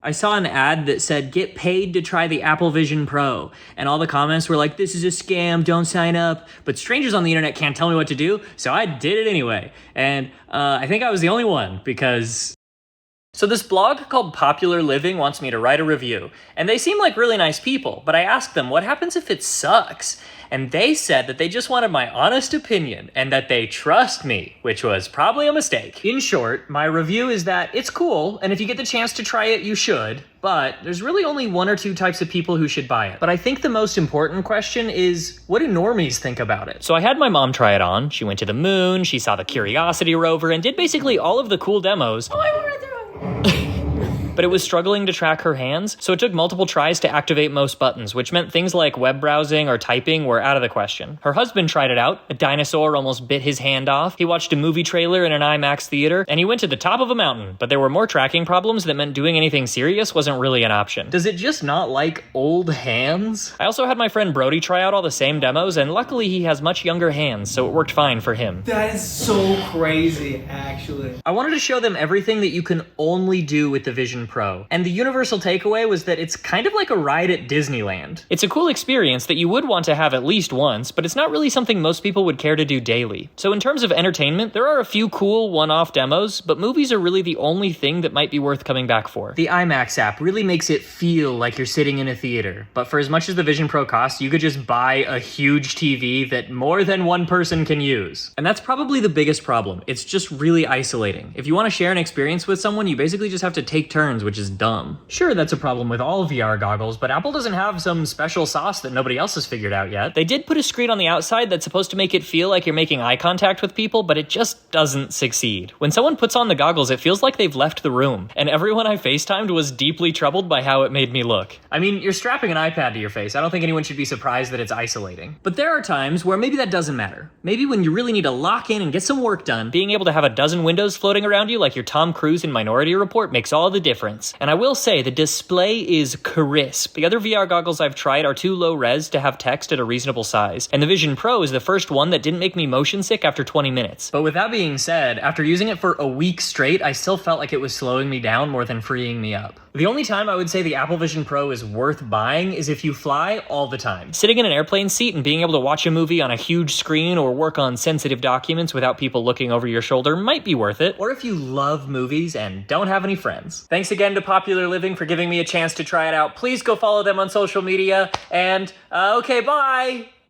I saw an ad that said, get paid to try the Apple Vision Pro. And all the comments were like, this is a scam, don't sign up. But strangers on the internet can't tell me what to do, so I did it anyway. And I think I was the only one, because... So this blog called Popular Living wants me to write a review. And they seem like really nice people, but I asked them, what happens if it sucks? And they said that they just wanted my honest opinion and that they trust me, which was probably a mistake. In short, my review is that it's cool, and if you get the chance to try it, you should, but there's really only one or two types of people who should buy it. But I think the most important question is, what do normies think about it? So I had my mom try it on. She went to the moon, she saw the Curiosity rover, and did basically all of the cool demos. Oh, I want to do it! But it was struggling to track her hands, so it took multiple tries to activate most buttons, which meant things like web browsing or typing were out of the question. Her husband tried it out. A dinosaur almost bit his hand off. He watched a movie trailer in an IMAX theater, and he went to the top of a mountain, but there were more tracking problems that meant doing anything serious wasn't really an option. Does it just not like old hands? I also had my friend Brody try out all the same demos, and luckily he has much younger hands, so it worked fine for him. That is so crazy, actually. I wanted to show them everything that you can only do with the Vision Pro. And the universal takeaway was that it's kind of like a ride at Disneyland. It's a cool experience that you would want to have at least once, but it's not really something most people would care to do daily. So in terms of entertainment, there are a few cool one-off demos, but movies are really the only thing that might be worth coming back for. The IMAX app really makes it feel like you're sitting in a theater, but for as much as the Vision Pro costs, you could just buy a huge TV that more than one person can use. And that's probably the biggest problem. It's just really isolating. If you want to share an experience with someone, you basically just have to take turns, which is dumb. Sure, that's a problem with all VR goggles, but Apple doesn't have some special sauce that nobody else has figured out yet. They did put a screen on the outside that's supposed to make it feel like you're making eye contact with people, but it just doesn't succeed. When someone puts on the goggles, it feels like they've left the room, and everyone I FaceTimed was deeply troubled by how it made me look. I mean, you're strapping an iPad to your face. I don't think anyone should be surprised that it's isolating. But there are times where maybe that doesn't matter. Maybe when you really need to lock in and get some work done, being able to have a dozen windows floating around you like you're Tom Cruise in Minority Report makes all the difference. And I will say, the display is crisp. The other VR goggles I've tried are too low res to have text at a reasonable size, and the Vision Pro is the first one that didn't make me motion sick after 20 minutes. But with that being said, after using it for a week straight, I still felt like it was slowing me down more than freeing me up. The only time I would say the Apple Vision Pro is worth buying is if you fly all the time. Sitting in an airplane seat and being able to watch a movie on a huge screen or work on sensitive documents without people looking over your shoulder might be worth it. Or if you love movies and don't have any friends. Thanks again to Popular Living for giving me a chance to try it out. Please go follow them on social media, and okay, bye!